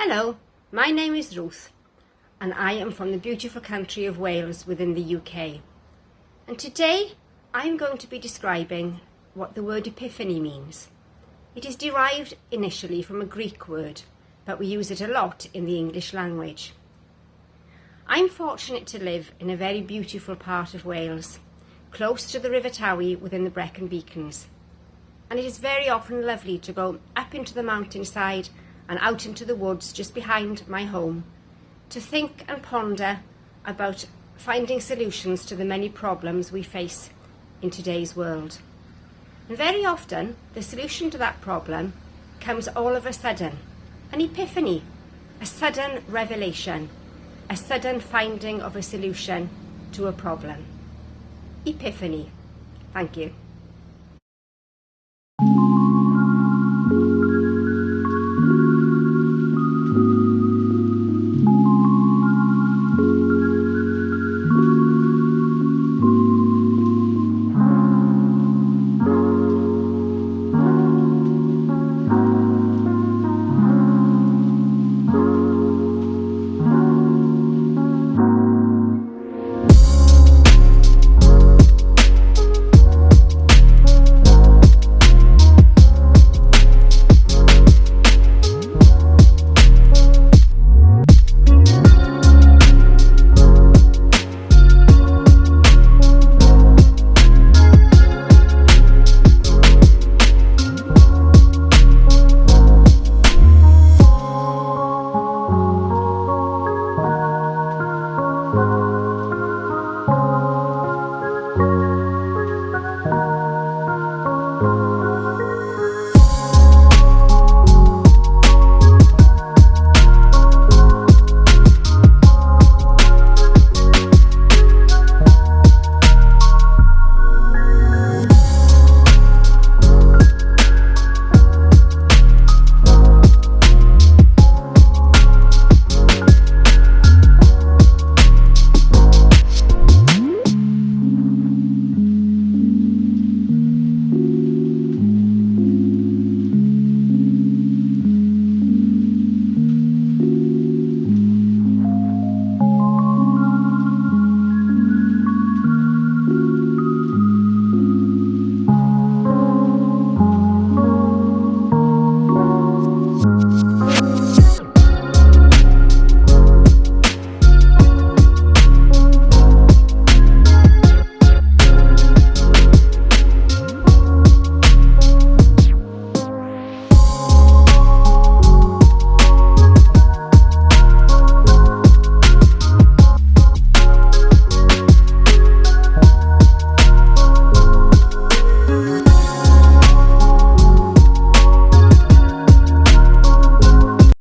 Hello, my name is Ruth and I am from the beautiful country of Wales within the UK. And today I'm going to be describing what the word epiphany means. It is derived initially from a Greek word, but we use it a lot in the English language. I'm fortunate to live in a very beautiful part of Wales, close to the River Towy within the Brecon Beacons. And it is very often lovely to go up into the mountainside and out into the woods just behind my home to think and ponder about finding solutions to the many problems we face in today's world. And very often the solution to that problem comes all of a sudden, an epiphany, a sudden revelation, a sudden finding of a solution to a problem. Epiphany. Thank you.